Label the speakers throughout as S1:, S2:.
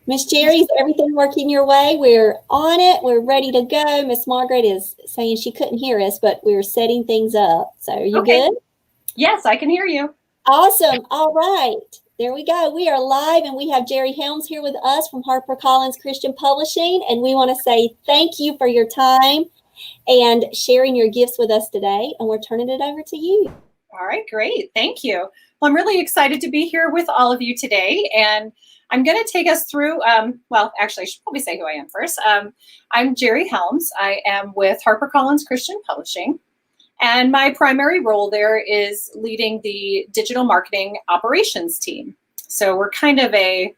S1: Miss Jerri, is everything working your way? We're on it. We're ready to go. Miss Margaret is saying she couldn't hear us, but we're setting things up. So are you good?
S2: Yes, I can hear you.
S1: Awesome. All right. There we go. We are live, and we have Jerri Helms here with us from HarperCollins Christian Publishing, and we want to say thank you for your time and sharing your gifts with us today, and we're turning it over to you.
S2: All right, great. Thank you. Well, I'm really excited to be here with all of you today, and I'm going to take us through, well, actually, I should probably say who I am first. I'm Jerri Helms. I am with HarperCollins Christian Publishing, and my primary role there is leading the digital marketing operations team. So we're kind of a,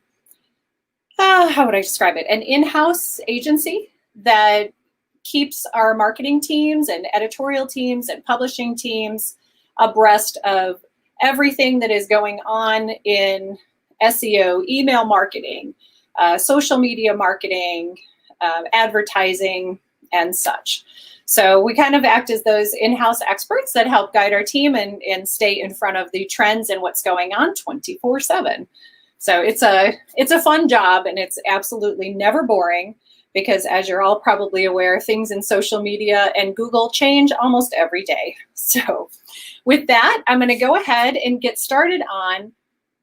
S2: how would I describe it? An in-house agency that keeps our marketing teams and editorial teams and publishing teams abreast of everything that is going on in SEO, email marketing, social media marketing, advertising, and such. So we kind of act as those in-house experts that help guide our team and stay in front of the trends and what's going on 24/7. So it's a fun job, and it's absolutely never boring, because as you're all probably aware, things in social media and Google change almost every day. So with that, I'm going to go ahead and get started on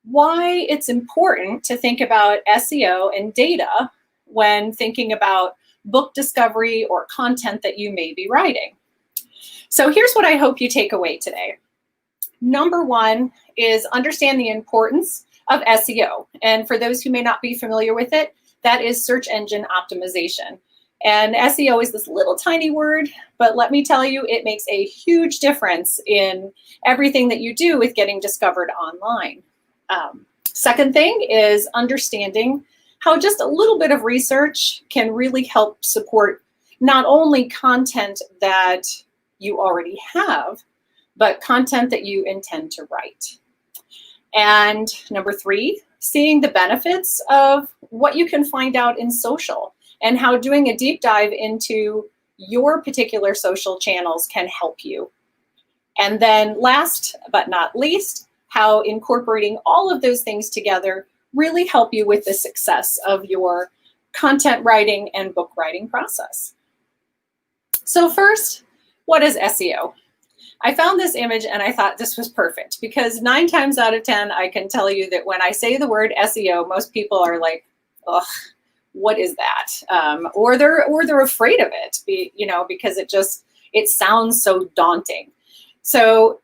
S2: why it's important to think about SEO and data when thinking about book discovery or content that you may be writing. So here's what I hope you take away today. Number one is understand the importance of SEO. And for those who may not be familiar with it, that is search engine optimization. And SEO is this little tiny word, but let me tell you, it makes a huge difference in everything that you do with getting discovered online. Second thing is understanding how just a little bit of research can really help support not only content that you already have, but content that you intend to write. And number three, seeing the benefits of what you can find out in social and how doing a deep dive into your particular social channels can help you. And then last but not least, how incorporating all of those things together really help you with the success of your content writing and book writing process. So first, what is SEO? I found this image and I thought this was perfect, because 9 times out of 10, I can tell you that when I say the word SEO, most people are like, ugh, what is that? Or they're afraid of it, because it sounds so daunting. So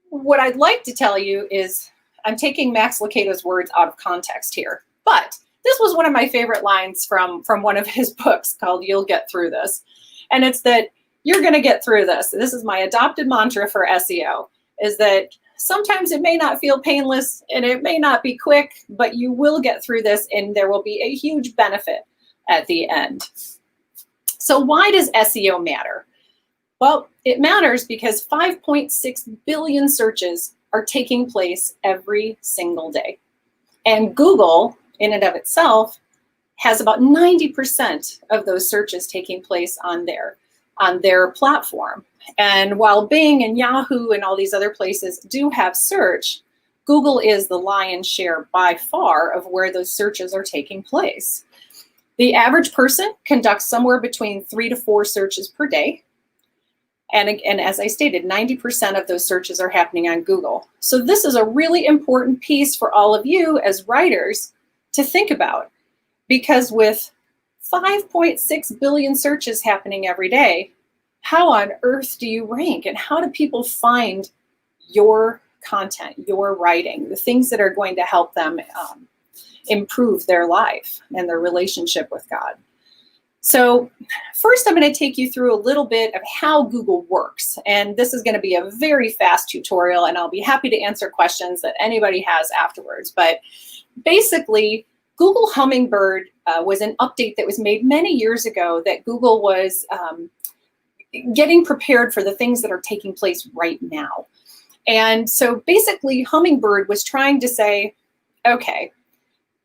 S2: what I'd like to tell you is I'm taking Max Lucado's words out of context here, but this was one of my favorite lines from one of his books called You'll Get Through This. And it's that you're going to get through this. This is my adopted mantra for SEO, is that sometimes it may not feel painless and it may not be quick, but you will get through this and there will be a huge benefit at the end. So why does SEO matter? Well, it matters because 5.6 billion searches are taking place every single day. And Google, in and of itself, has about 90% of those searches taking place on their platform. And while Bing and Yahoo and all these other places do have search, Google is the lion's share by far of where those searches are taking place. The average person conducts somewhere between 3 to 4 searches per day. And as I stated, 90% of those searches are happening on Google. So this is a really important piece for all of you as writers to think about, because with 5.6 billion searches happening every day, how on earth do you rank, and how do people find your content, your writing, the things that are going to help them improve their life and their relationship with God? So first, I'm going to take you through a little bit of how Google works. And this is going to be a very fast tutorial, and I'll be happy to answer questions that anybody has afterwards. But basically, Google Hummingbird was an update that was made many years ago that Google was getting prepared for the things that are taking place right now. And so basically, Hummingbird was trying to say, okay,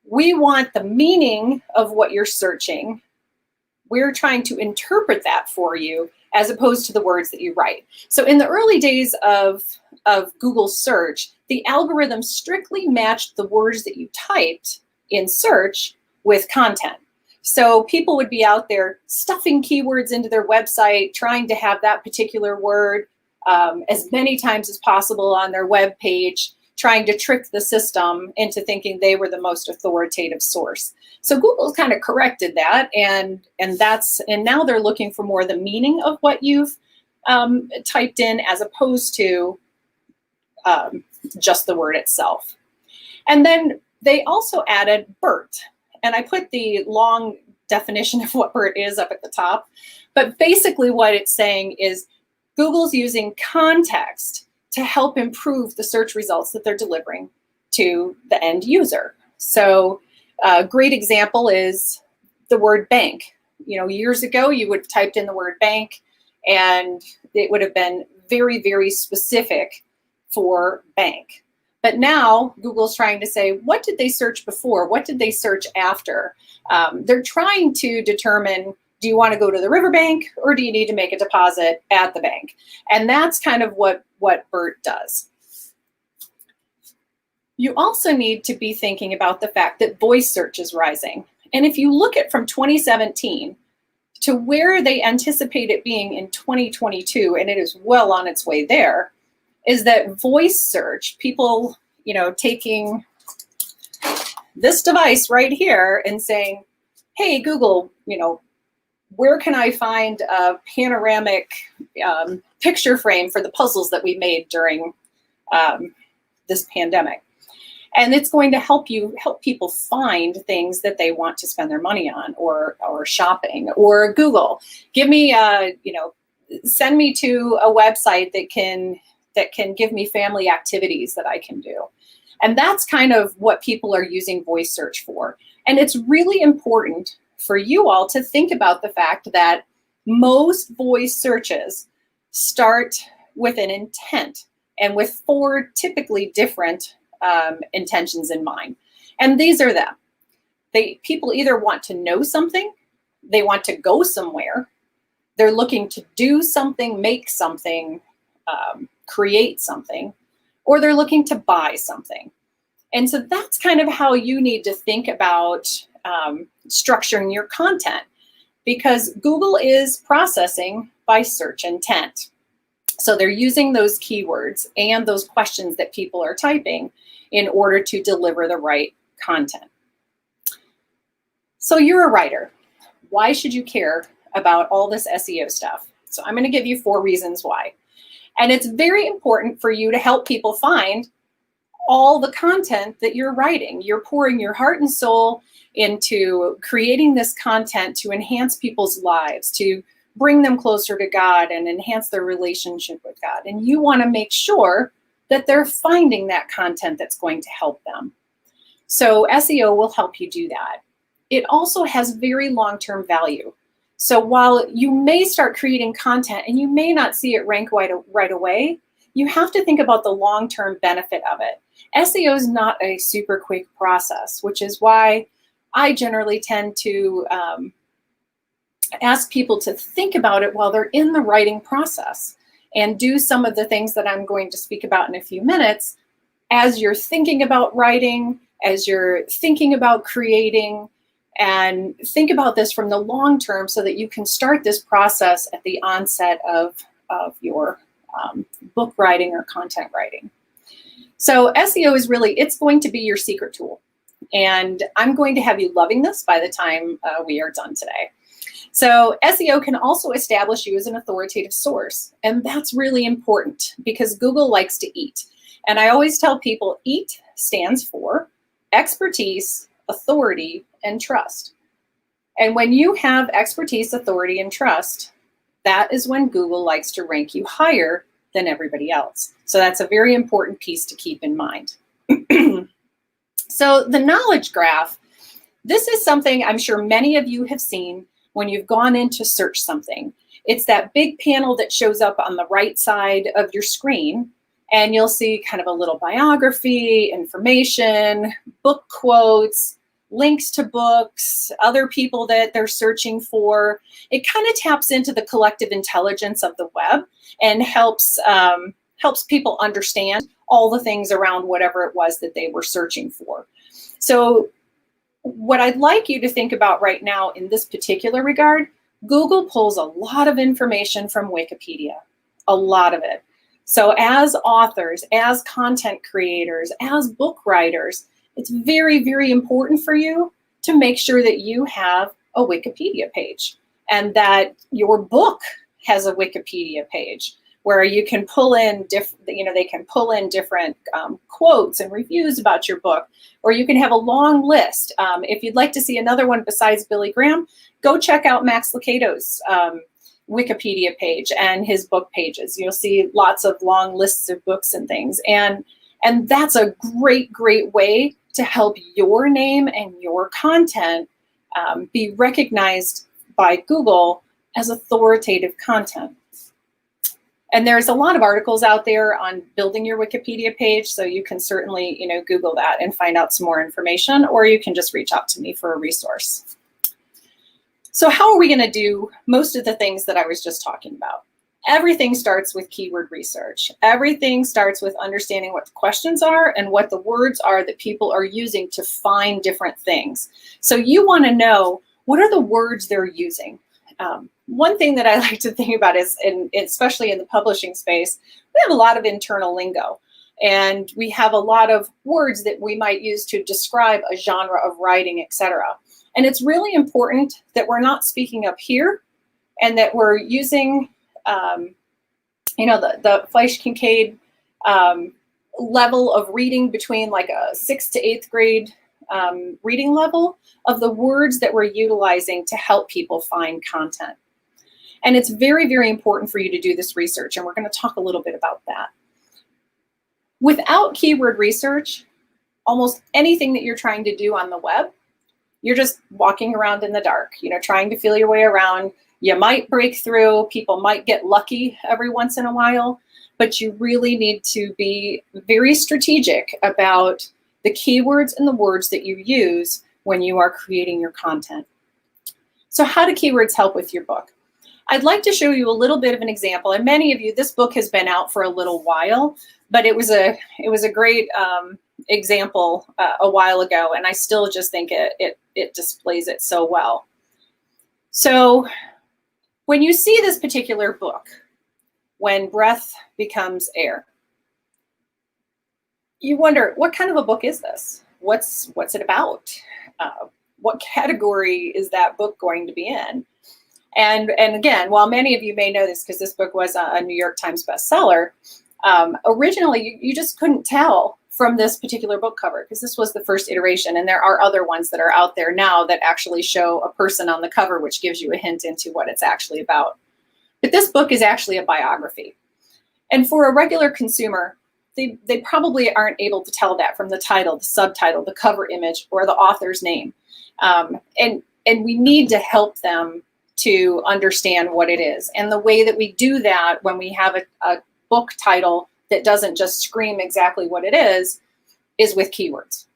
S2: we want the meaning of what you're searching. We're trying to interpret that for you as opposed to the words that you write. So in the early days of Google search, the algorithm strictly matched the words that you typed in search with content. So people would be out there stuffing keywords into their website, trying to have that particular word as many times as possible on their web page, trying to trick the system into thinking they were the most authoritative source. So Google kind of corrected that, and now they're looking for more the meaning of what you've typed in as opposed to just the word itself. And then they also added BERT. And I put the long definition of what BERT is up at the top. But basically what it's saying is Google's using context to help improve the search results that they're delivering to the end user. So a great example is the word bank. You know, years ago, you would have typed in the word bank and it would have been very, very specific for bank. But now Google's trying to say, what did they search before? What did they search after? They're trying to determine, do you want to go to the riverbank or do you need to make a deposit at the bank? And that's kind of what BERT does. You also need to be thinking about the fact that voice search is rising. And if you look at from 2017 to where they anticipate it being in 2022, and it is well on its way there, is that voice search, people, you know, taking this device right here and saying, hey, Google, you know, where can I find a panoramic picture frame for the puzzles that we made during this pandemic? And it's going to help people find things that they want to spend their money on, or shopping, or Google. Give me, you know, send me to a website that can give me family activities that I can do. And that's kind of what people are using voice search for. And it's really important for you all to think about the fact that most voice searches start with an intent and with 4 typically different intentions in mind. And these are them. People either want to know something, they want to go somewhere, they're looking to do something, make something, create something, or they're looking to buy something. And so that's kind of how you need to think about structuring your content, because Google is processing by search intent. So they're using those keywords and those questions that people are typing in order to deliver the right content. So you're a writer. Why should you care about all this SEO stuff? So I'm going to give you 4 reasons why. And it's very important for you to help people find all the content that you're writing. You're pouring your heart and soul into creating this content to enhance people's lives, to bring them closer to God and enhance their relationship with God. And you want to make sure that they're finding that content that's going to help them. So SEO will help you do that. It also has very long-term value. So while you may start creating content and you may not see it rank right away, you have to think about the long-term benefit of it. SEO is not a super quick process, which is why I generally tend to ask people to think about it while they're in the writing process and do some of the things that I'm going to speak about in a few minutes as you're thinking about writing, as you're thinking about creating, and think about this from the long term so that you can start this process at the onset of your book writing or content writing. So SEO is really, it's going to be your secret tool. And I'm going to have you loving this by the time we are done today. So SEO can also establish you as an authoritative source. And that's really important because Google likes to eat. And I always tell people EAT stands for expertise, authority, and trust. And when you have expertise, authority, and trust, that is when Google likes to rank you higher than everybody else. So that's a very important piece to keep in mind. So the knowledge graph, this is something I'm sure many of you have seen when you've gone in to search something. It's that big panel that shows up on the right side of your screen, and you'll see kind of a little biography, information, book quotes, links to books, other people that they're searching for. It kind of taps into the collective intelligence of the web and helps people understand all the things around whatever it was that they were searching for. So What I'd like you to think about right now in this particular regard, Google pulls a lot of information from Wikipedia, a lot of it. So as authors, as content creators, as book writers, it's very, very important for you to make sure that you have a Wikipedia page and that your book has a Wikipedia page where you can pull in they can pull in different quotes and reviews about your book, or you can have a long list. If you'd like to see another one besides Billy Graham, go check out Max Lucado's Wikipedia page and his book pages. You'll see lots of long lists of books and things. And that's a great, great way to help your name and your content be recognized by Google as authoritative content. And there's a lot of articles out there on building your Wikipedia page, so you can certainly, Google that and find out some more information, or you can just reach out to me for a resource. So how are we going to do most of the things that I was just talking about? Everything starts with keyword research. Everything starts with understanding what the questions are and what the words are that people are using to find different things. So you want to know, what are the words they're using? One thing that I like to think about is, especially in the publishing space, we have a lot of internal lingo. And we have a lot of words that we might use to describe a genre of writing, etc. And it's really important that we're not speaking up here and that we're using, the Fleisch-Kincaid level of reading between like a 6th to 8th grade reading level of the words that we're utilizing to help people find content. And it's very, very important for you to do this research, and we're going to talk a little bit about that. Without keyword research, almost anything that you're trying to do on the web, you're just walking around in the dark, trying to feel your way around. You might break through, people might get lucky every once in a while, but you really need to be very strategic about the keywords and the words that you use when you are creating your content. So how do keywords help with your book? I'd like to show you a little bit of an example. And many of you, this book has been out for a little while, but it was a great example a while ago, and I still just think it displays it so well. So when you see this particular book, When Breath Becomes Air, you wonder, what kind of a book is this? What's it about? What category is that book going to be in? And again, while many of you may know this because this book was a New York Times bestseller, originally you just couldn't tell from this particular book cover because this was the first iteration, and there are other ones that are out there now that actually show a person on the cover, which gives you a hint into what it's actually about. But this book is actually a biography. And for a regular consumer, they probably aren't able to tell that from the title, the subtitle, the cover image, or the author's name. And we need to help them to understand what it is. And the way that we do that when we have a book title that doesn't just scream exactly what it is with keywords.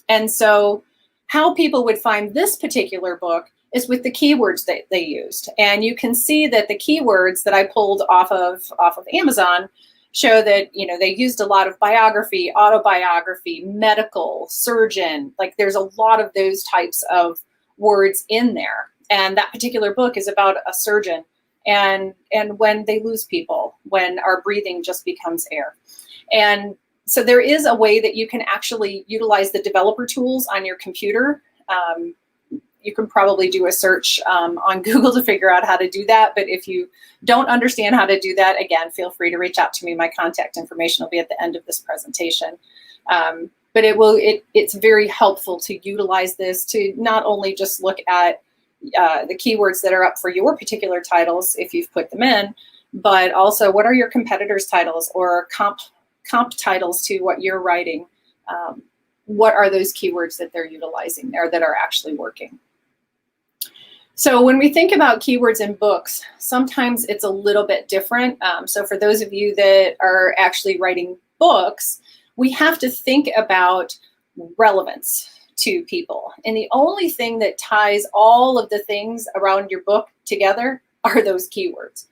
S2: And so how people would find this particular book is with the keywords that they used. And you can see that the keywords that I pulled off of Amazon show that, they used a lot of biography, autobiography, medical, surgeon, like there's a lot of those types of words in there. And that particular book is about a surgeon and when they lose people, when our breathing just becomes air. And so there is a way that you can actually utilize the developer tools on your computer. You can probably do a search on Google to figure out how to do that. But if you don't understand how to do that, again, feel free to reach out to me. My contact information will be at the end of this presentation. But it's very helpful to utilize this to not only just look at the keywords that are up for your particular titles, if you've put them in, but also what are your competitors' titles or comp titles to what you're writing? What are those keywords that they're utilizing there that are actually working? So when we think about keywords in books, sometimes it's a little bit different. So for those of you that are actually writing books, we have to think about relevance to people. And the only thing that ties all of the things around your book together are those keywords.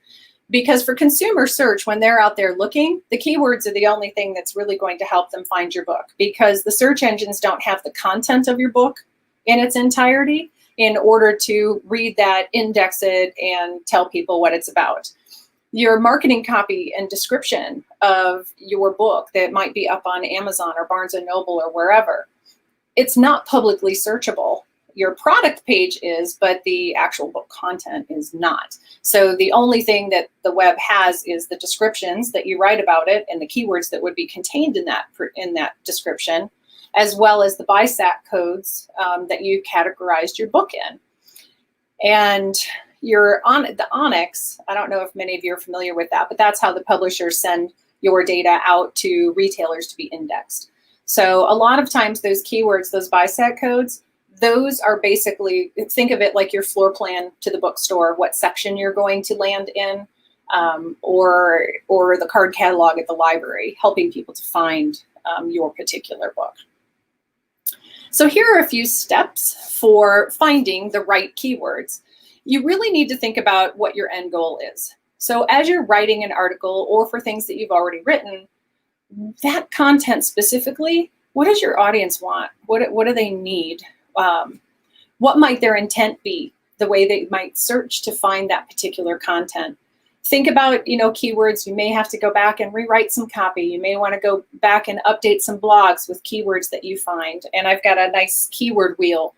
S2: Because for consumer search, when they're out there looking, the keywords are the only thing that's really going to help them find your book, because the search engines don't have the content of your book. in its entirety in order to read that, index it, and tell people what it's about. Your marketing copy and description of your book that might be up on Amazon or Barnes & Noble or wherever, it's not publicly searchable. Your product page is, but the actual book content is not. So the only thing that the web has is the descriptions that you write about it and the keywords that would be contained in that description, as well as the BISAC codes that you categorized your book in. And the Onyx, I don't know if many of you are familiar with that, but that's how the publishers send your data out to retailers to be indexed. So a lot of times those keywords, those BISAC codes, those are basically, think of it like your floor plan to the bookstore, what section you're going to land in, or the card catalog at the library, helping people to find your particular book. So here are a few steps for finding the right keywords. You really need to think about what your end goal is. So as you're writing an article or for things that you've already written, that content specifically, what does your audience want? What do they need? What might their intent be? The way they might search to find that particular content. Think about, keywords. You may have to go back and rewrite some copy. You may want to go back and update some blogs with keywords that you find. And I've got a nice keyword wheel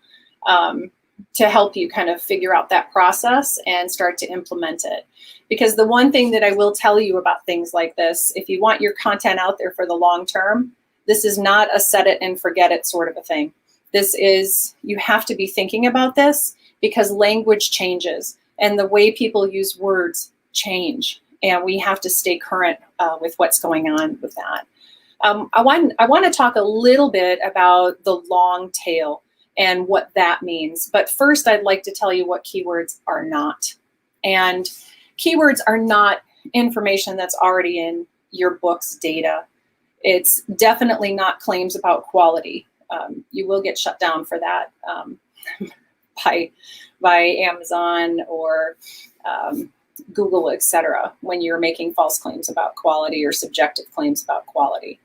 S2: to help you kind of figure out that process and start to implement it. Because the one thing that I will tell you about things like this, if you want your content out there for the long term, this is not a set it and forget it sort of a thing. This is, you have to be thinking about this because language changes and the way people use words change, and we have to stay current with what's going on with that. I want to talk a little bit about the long tail and what that means. But first, I'd like to tell you what keywords are not. And keywords are not information that's already in your book's data. It's definitely not claims about quality. You will get shut down for that by Amazon or Google, etc., when you're making false claims about quality or subjective claims about quality.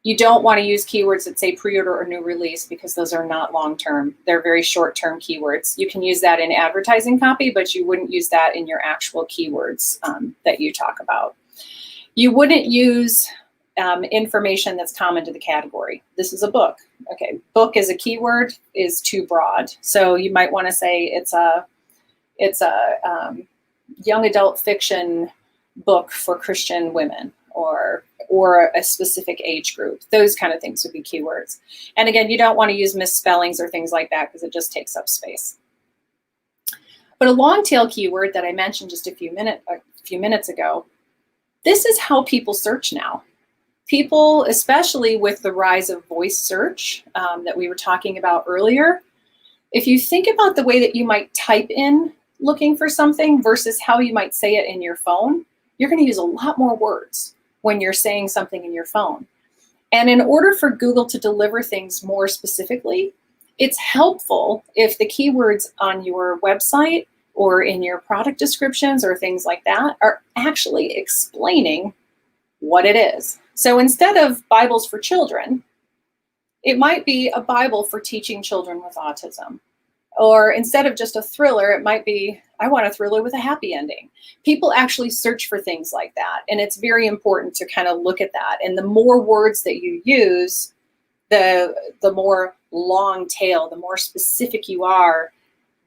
S2: You don't want to use keywords that say pre-order or new release because those are not long-term. They're very short-term keywords. You can use that in advertising copy, but you wouldn't use that in your actual keywords that you talk about. You wouldn't use information that's common to the category. This is a book. Okay, book as a keyword is too broad. So you might want to say it's a young adult fiction book for Christian women or a specific age group. Those kind of things would be keywords. And again, you don't want to use misspellings or things like that because it just takes up space. But a long tail keyword that I mentioned just a few minutes ago, this is how people search now. People, especially with the rise of voice search that we were talking about earlier, if you think about the way that you might type in looking for something versus how you might say it in your phone, you're going to use a lot more words when you're saying something in your phone. And in order for Google to deliver things more specifically, it's helpful if the keywords on your website or in your product descriptions or things like that are actually explaining what it is. So instead of Bibles for children, it might be a Bible for teaching children with autism. Or instead of just a thriller, it might be, I want a thriller with a happy ending. People actually search for things like that. And it's very important to kind of look at that. And the more words that you use, the more long tail, the more specific you are,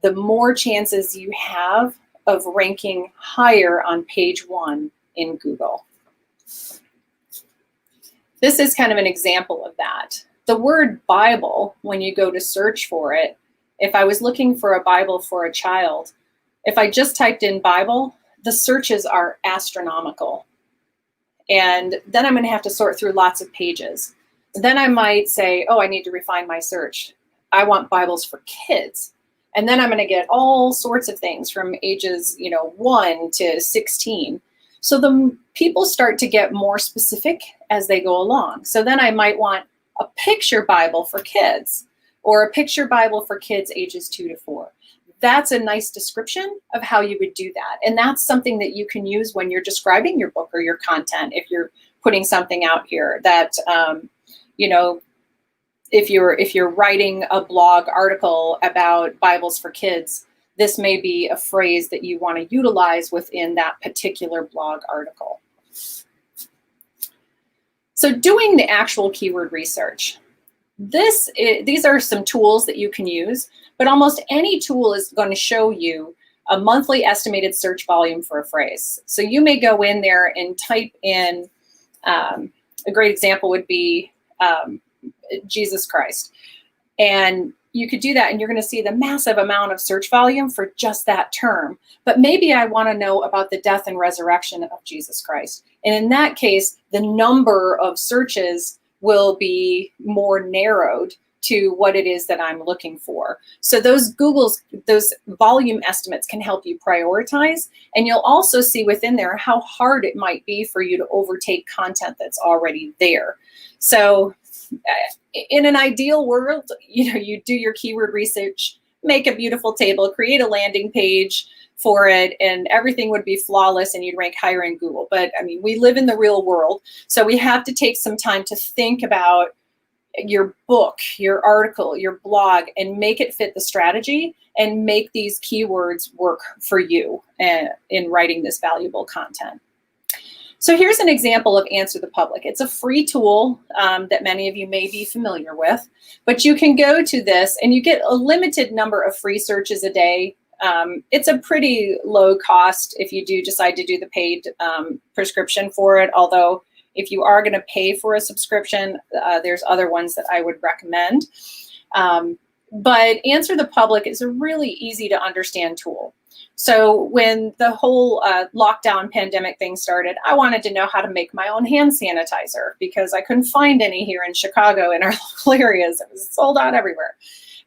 S2: the more chances you have of ranking higher on page 1 in Google. This is kind of an example of that. The word Bible, when you go to search for it, if I was looking for a Bible for a child, if I just typed in Bible, the searches are astronomical. And then I'm going to have to sort through lots of pages. Then I might say, oh, I need to refine my search. I want Bibles for kids. And then I'm going to get all sorts of things from ages, 1 to 16. So the people start to get more specific as they go along. So then I might want a picture Bible for kids, or a picture Bible for kids ages 2 to 4. That's a nice description of how you would do that. And that's something that you can use when you're describing your book or your content. If you're putting something out here that, if you're writing a blog article about Bibles for kids, this may be a phrase that you want to utilize within that particular blog article. So doing the actual keyword research. These are some tools that you can use, but almost any tool is going to show you a monthly estimated search volume for a phrase. So you may go in there and type in, a great example would be Jesus Christ. And you could do that and you're going to see the massive amount of search volume for just that term. But maybe I want to know about the death and resurrection of Jesus Christ. And in that case, the number of searches will be more narrowed to what it is that I'm looking for. So those volume estimates can help you prioritize. And you'll also see within there how hard it might be for you to overtake content that's already there. So in an ideal world, you do your keyword research, make a beautiful table, create a landing page for it, and everything would be flawless and you'd rank higher in Google. But I mean, we live in the real world, so we have to take some time to think about your book, your article, your blog, and make it fit the strategy and make these keywords work for you in writing this valuable content. So here's an example of Answer the Public. It's a free tool that many of you may be familiar with, but you can go to this and you get a limited number of free searches a day. It's a pretty low cost if you do decide to do the paid prescription for it, although if you are going to pay for a subscription, there's other ones that I would recommend. But Answer the Public is a really easy to understand tool. So when the whole lockdown pandemic thing started, I wanted to know how to make my own hand sanitizer because I couldn't find any here in Chicago in our local areas. It was sold out everywhere.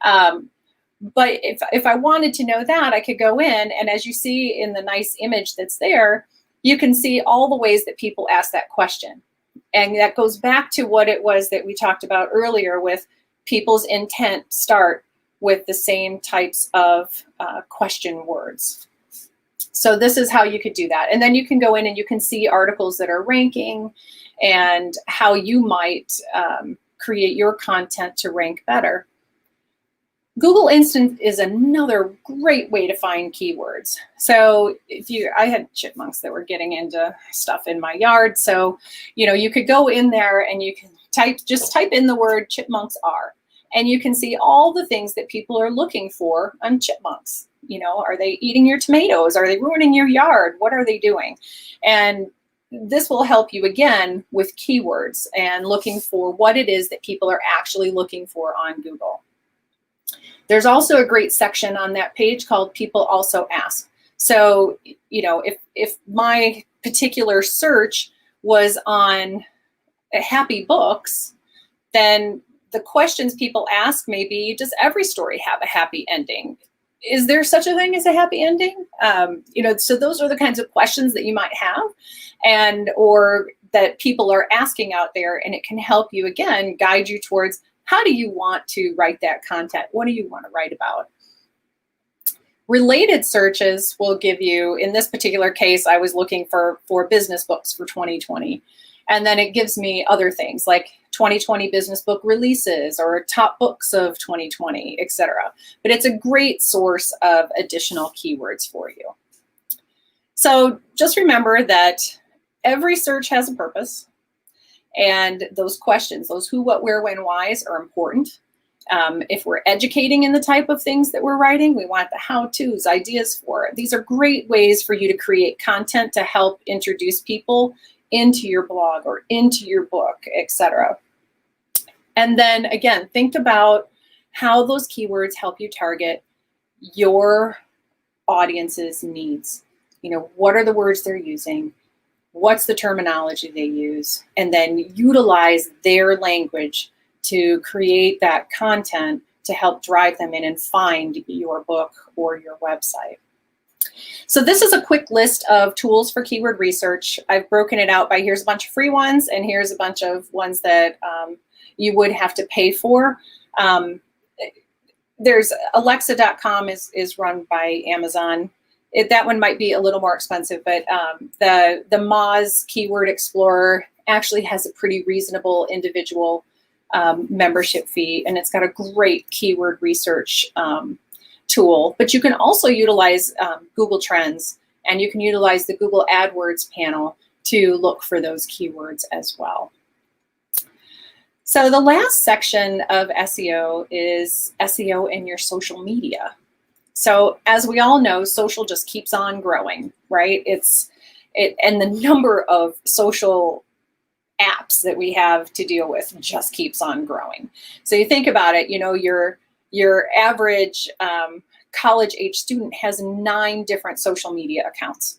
S2: But if I wanted to know that, I could go in, and as you see in the nice image that's there, you can see all the ways that people ask that question. And that goes back to what it was that we talked about earlier with people's intent start with the same types of question words. So this is how you could do that. And then you can go in and you can see articles that are ranking and how you might create your content to rank better. Google Instant is another great way to find keywords. So I had chipmunks that were getting into stuff in my yard. So, you could go in there and you can just type in the word chipmunks are, and you can see all the things that people are looking for on chipmunks. Are they eating your tomatoes? Are they ruining your yard? What are they doing? And this will help you again with keywords and looking for what it is that people are actually looking for on Google. There's also a great section on that page called People Also Ask. So, if my particular search was on happy books, then the questions people ask may be, does every story have a happy ending? Is there such a thing as a happy ending? So those are the kinds of questions that you might have or that people are asking out there, and it can help you, again, guide you towards how do you want to write that content? What do you want to write about? Related searches will give you, in this particular case, I was looking for business books for 2020. And then it gives me other things like 2020 business book releases or top books of 2020, etc. But it's a great source of additional keywords for you. So just remember that every search has a purpose. And those questions, those who, what, where, when, whys are important. If we're educating in the type of things that we're writing, we want the how-tos, ideas for it. These are great ways for you to create content to help introduce people into your blog or into your book, etc. And then again, think about how those keywords help you target your audience's needs. What are the words they're using? What's the terminology they use? And then utilize their language to create that content to help drive them in and find your book or your website. So this is a quick list of tools for keyword research. I've broken it out by here's a bunch of free ones and here's a bunch of ones that you would have to pay for. There's Alexa.com is run by Amazon. That one might be a little more expensive, but the Moz Keyword Explorer actually has a pretty reasonable individual membership fee, and it's got a great keyword research tool. But you can also utilize Google Trends, and you can utilize the Google AdWords panel to look for those keywords as well. So the last section of SEO is SEO in your social media. So as we all know, social just keeps on growing, right? And the number of social apps that we have to deal with just keeps on growing. So you think about it, your average college-age student has 9 different social media accounts,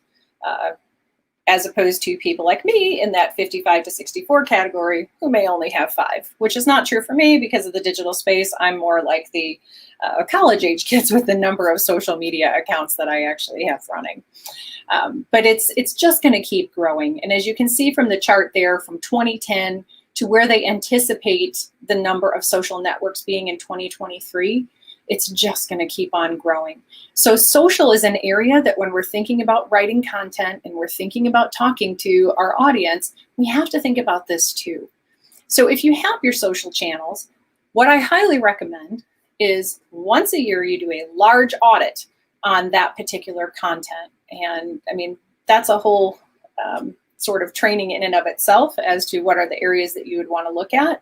S2: as opposed to people like me in that 55 to 64 category who may only have 5, which is not true for me because of the digital space. I'm more like the college-age kids with the number of social media accounts that I actually have running. But it's just going to keep growing. And as you can see from the chart there, from 2010 to where they anticipate the number of social networks being in 2023, it's just going to keep on growing. So social is an area that when we're thinking about writing content and we're thinking about talking to our audience, we have to think about this too. So if you have your social channels, what I highly recommend is once a year you do a large audit on that particular content. And I mean, that's a whole sort of training in and of itself as to what are the areas that you would want to look at.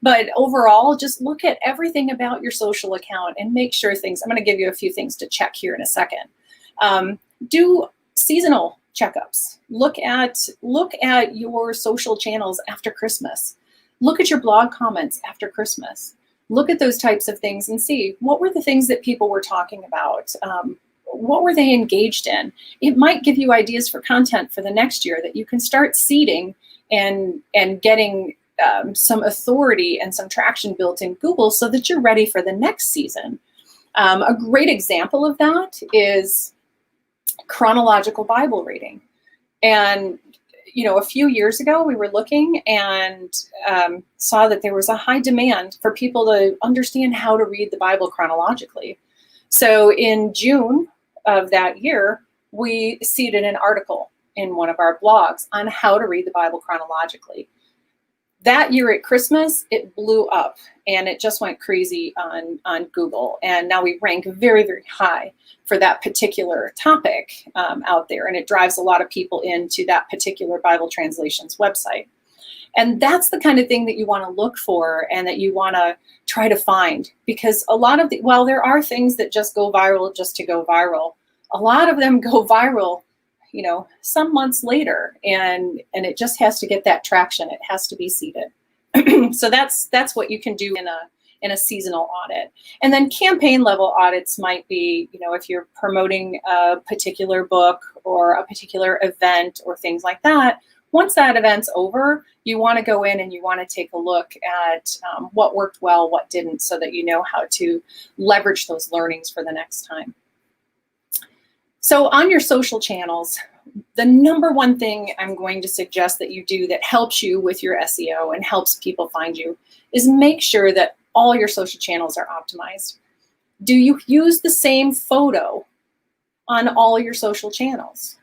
S2: But overall, just look at everything about your social account and make sure things, I'm going to give you a few things to check here in a second. Do seasonal checkups. Look at your social channels after Christmas. Look at your blog comments after Christmas. Look at those types of things and see what were the things that people were talking about. What were they engaged in? It might give you ideas for content for the next year that you can start seeding and getting some authority and some traction built in Google so that you're ready for the next season. A great example of that is chronological Bible reading. And a few years ago, we were looking and saw that there was a high demand for people to understand how to read the Bible chronologically. So in June of that year, we seeded an article in one of our blogs on how to read the Bible chronologically. That year at Christmas, it blew up and it just went crazy on Google. And now we rank very, very high for that particular topic out there. And it drives a lot of people into that particular Bible translations website. And that's the kind of thing that you want to look for and that you want to try to find, because a lot of while there are things that just go viral just to go viral, a lot of them go viral some months later, and it just has to get that traction. It has to be seeded. So that's what you can do in a seasonal audit. And then campaign level audits might be, if you're promoting a particular book or a particular event or things like that. Once that event's over, you want to go in and you want to take a look at what worked well, what didn't, so that you know how to leverage those learnings for the next time. So on your social channels, the number one thing I'm going to suggest that you do that helps you with your SEO and helps people find you is make sure that all your social channels are optimized. Do you use the same photo on all your social channels?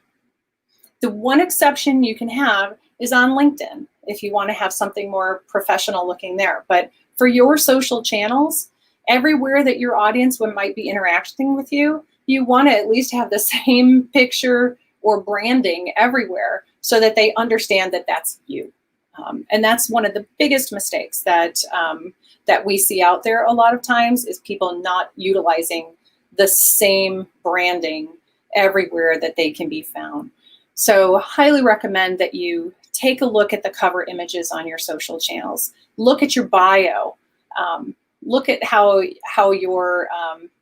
S2: The one exception you can have is on LinkedIn if you want to have something more professional looking there. But for your social channels, everywhere that your audience might be interacting with you, you want to at least have the same picture or branding everywhere so that they understand that that's you. And that's one of the biggest mistakes that we see out there a lot of times, is people not utilizing the same branding everywhere that they can be found. So highly recommend that you take a look at the cover images on your social channels. Look at your bio. Look at how your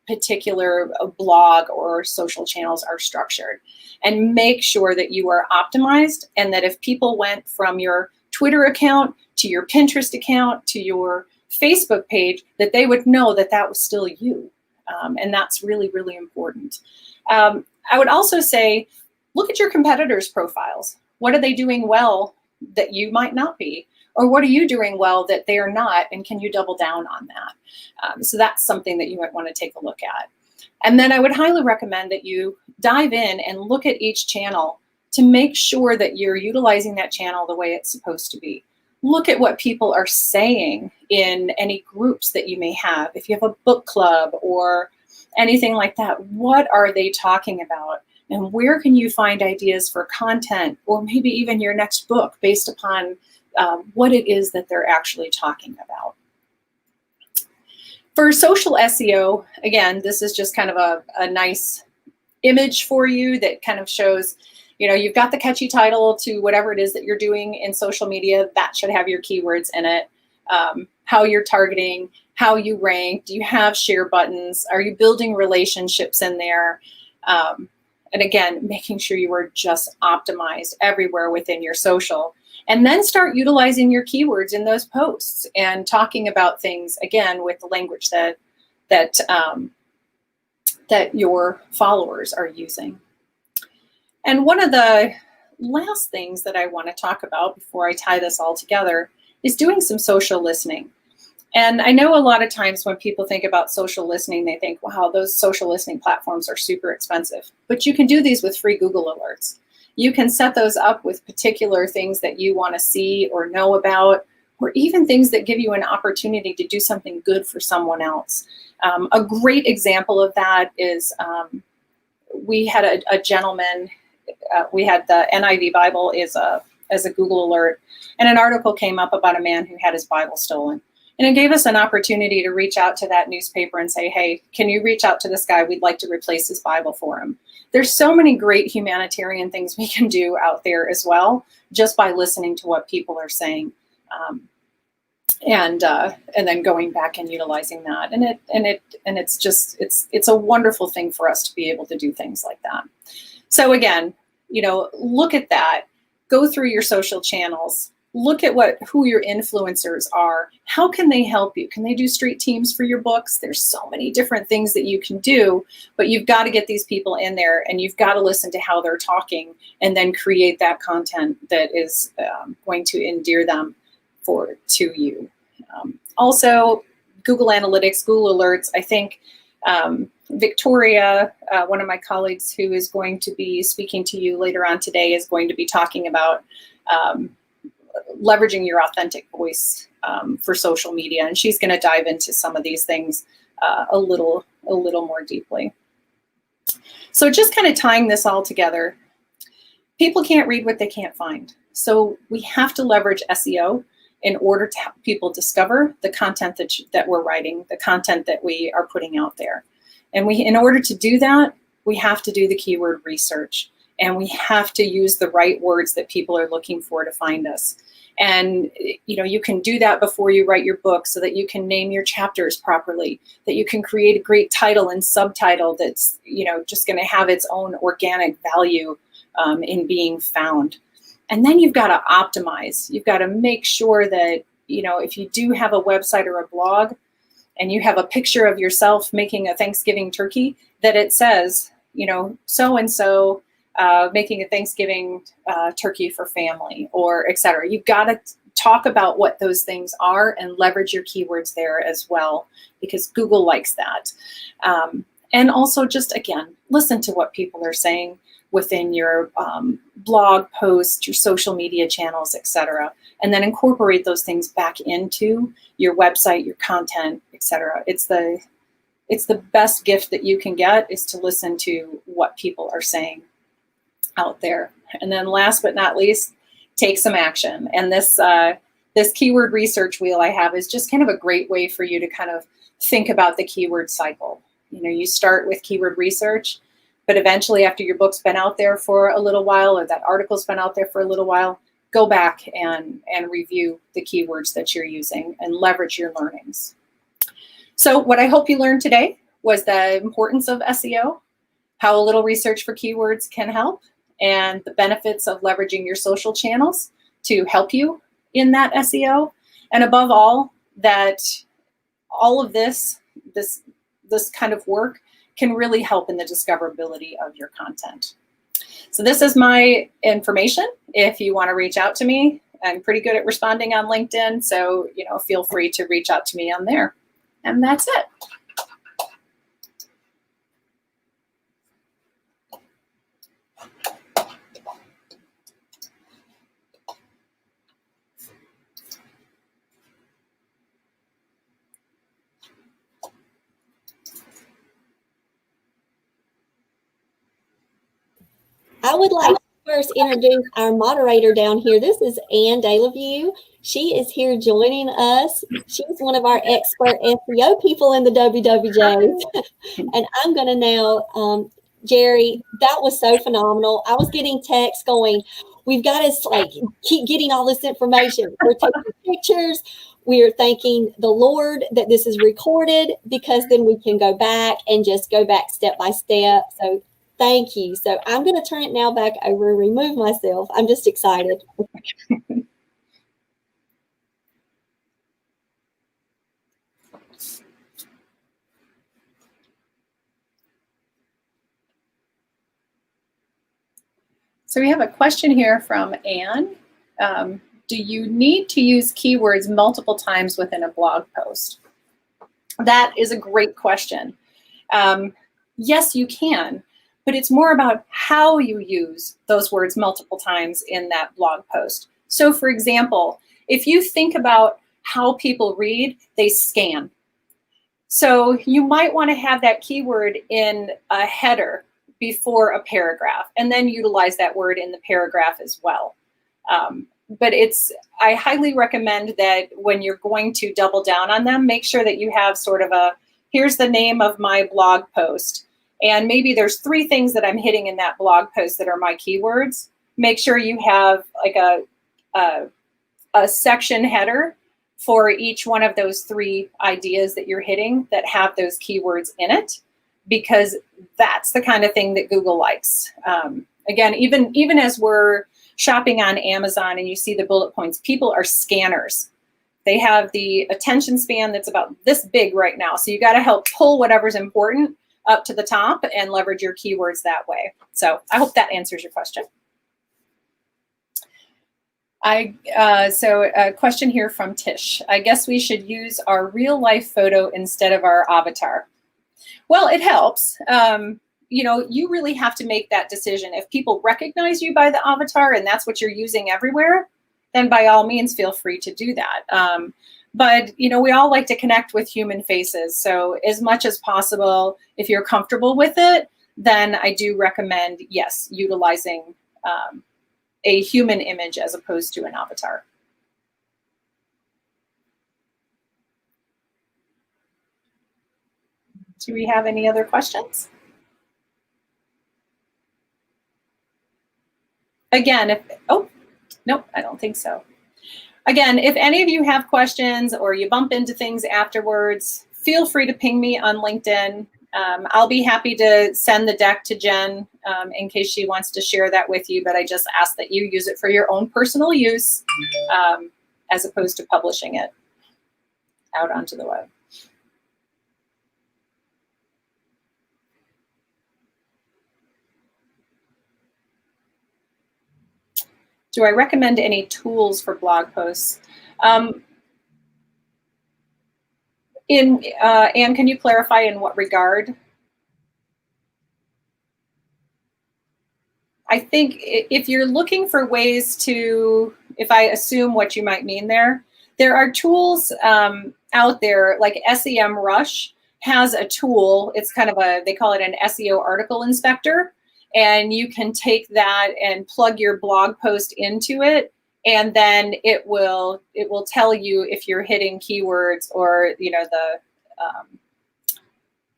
S2: particular blog or social channels are structured, and make sure that you are optimized, and that if people went from your Twitter account to your Pinterest account to your Facebook page, that they would know that that was still you. And that's really, really important. I would also say, look at your competitors' profiles. What are they doing well that you might not be? Or what are you doing well that they are not, and can you double down on that? So that's something that you might want to take a look at. And then I would highly recommend that you dive in and look at each channel to make sure that you're utilizing that channel the way it's supposed to be. Look at what people are saying in any groups that you may have. If you have a book club or anything like that, what are they talking about? And where can you find ideas for content, or maybe even your next book based upon what it is that they're actually talking about? For social SEO, again, this is just kind of a nice image for you that kind of shows, you've got the catchy title to whatever it is that you're doing in social media. That should have your keywords in it. How you're targeting, how you rank, do you have share buttons? Are you building relationships in there? And again, making sure you are just optimized everywhere within your social. And then start utilizing your keywords in those posts and talking about things, again, with the language that your followers are using. And one of the last things that I want to talk about before I tie this all together is doing some social listening. And I know a lot of times when people think about social listening, they think, wow, those social listening platforms are super expensive. But you can do these with free Google alerts. You can set those up with particular things that you want to see or know about, or even things that give you an opportunity to do something good for someone else. A great example of that is we had a gentleman, we had the NIV Bible as a Google alert, and an article came up about a man who had his Bible stolen. And it gave us an opportunity to reach out to that newspaper and say, hey, can you reach out to this guy? We'd like to replace his Bible for him. There's so many great humanitarian things we can do out there as well, just by listening to what people are saying, and then going back and utilizing that. And it's a wonderful thing for us to be able to do things like that. So again, look at that. Go through your social channels. Look at who your influencers are. How can they help you? Can they do street teams for your books? There's so many different things that you can do, but you've got to get these people in there, and you've got to listen to how they're talking, and then create that content that is going to endear them to you. Also, Google Analytics, Google Alerts. I think Victoria, one of my colleagues who is going to be speaking to you later on today, is going to be talking about leveraging your authentic voice for social media, and she's going to dive into some of these things a little more deeply. So just kind of tying this all together, people can't read what they can't find. So we have to leverage SEO in order to help people discover the content that we're writing, the content that we are putting out there. And in order to do that, we have to do the keyword research. And we have to use the right words that people are looking for to find us. And you can do that before you write your book, so that you can name your chapters properly, that you can create a great title and subtitle that's just going to have its own organic value in being found. And then you've got to optimize. You've got to make sure that if you do have a website or a blog, and you have a picture of yourself making a Thanksgiving turkey, that it says so-and-so making a Thanksgiving turkey for family, or etc. You've got to talk about what those things are and leverage your keywords there as well, because Google likes that. And also just, again, listen to what people are saying within your blog posts, your social media channels, etc. And then incorporate those things back into your website, your content, etc. It's the best gift that you can get, is to listen to what people are saying out there. And then last but not least, take some action. And this keyword research wheel I have is just kind of a great way for you to kind of think about the keyword cycle. You start with keyword research, but eventually, after your book's been out there for a little while, or that article's been out there for a little while, go back and review the keywords that you're using and leverage your learnings. So what I hope you learned today was the importance of SEO, how a little research for keywords can help, and the benefits of leveraging your social channels to help you in that SEO. And above all, that all of this kind of work can really help in the discoverability of your content. So this is my information. If you want to reach out to me, I'm pretty good at responding on LinkedIn, so feel free to reach out to me on there. And that's it.
S1: I would like to first introduce our moderator down here. This is Ann Delavue. She is here joining us. She's one of our expert SEO people in the WWJs. And I'm going to now, Jerri, that was so phenomenal. I was getting texts going, we've got to keep getting all this information. We're taking pictures. We're thanking the Lord that this is recorded, because then we can go back and just go back step by step. So thank you. So I'm going to turn it now back over and remove myself. I'm just excited.
S2: So we have a question here from Anne. Do you need to use keywords multiple times within a blog post? That is a great question. Yes, you can, but it's more about how you use those words multiple times in that blog post. So for example, if you think about how people read, they scan. So you might want to have that keyword in a header before a paragraph, and then utilize that word in the paragraph as well. But I highly recommend that when you're going to double down on them, make sure that you have sort of here's the name of my blog post, and maybe there's 3 things that I'm hitting in that blog post that are my keywords. Make sure you have like a section header for each one of those 3 ideas that you're hitting that have those keywords in it, because that's the kind of thing that Google likes. Again, even as we're shopping on Amazon and you see the bullet points, people are scanners. They have the attention span that's about this big right now. So you got to help pull whatever's important up to the top and leverage your keywords that way. So I hope that answers your question. So a question here from Tish. I guess we should use our real life photo instead of our avatar. Well, it helps. You really have to make that decision. If people recognize you by the avatar and that's what you're using everywhere, then by all means, feel free to do that. But we all like to connect with human faces. So as much as possible, if you're comfortable with it, then I do recommend, yes, utilizing a human image as opposed to an avatar. Do we have any other questions? Again, nope, I don't think so. Again, if any of you have questions or you bump into things afterwards, feel free to ping me on LinkedIn. I'll be happy to send the deck to Jen in case she wants to share that with you, but I just ask that you use it for your own personal use as opposed to publishing it out onto the web. Do I recommend any tools for blog posts? Anne, can you clarify in what regard? I think if you're looking for ways to, if I assume what you might mean there are tools out there, like SEMrush has a tool. It's kind of they call it an SEO article inspector. And you can take that and plug your blog post into it, and then it will tell you if you're hitting keywords or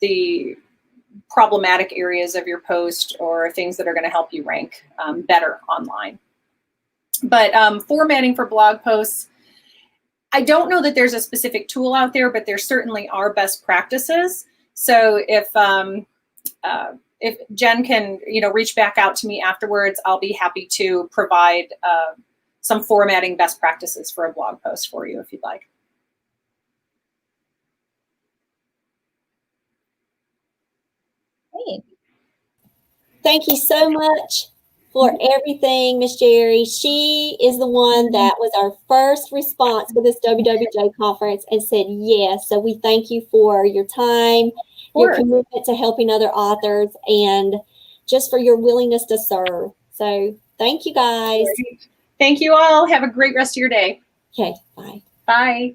S2: the problematic areas of your post or things that are going to help you rank better online. But formatting for blog posts, I don't know that there's a specific tool out there, but there certainly are best practices. So if Jen can, reach back out to me afterwards, I'll be happy to provide some formatting best practices for a blog post for you if you'd like.
S1: Hey. Thank you so much for everything, Miss Jerri. She is the one that was our first response for this WWJ conference and said yes. So we thank you for your time, your commitment to helping other authors, and just for your willingness to serve. So thank you, guys.
S2: Thank you all. Have a great rest of your day.
S1: Okay, bye.
S2: Bye.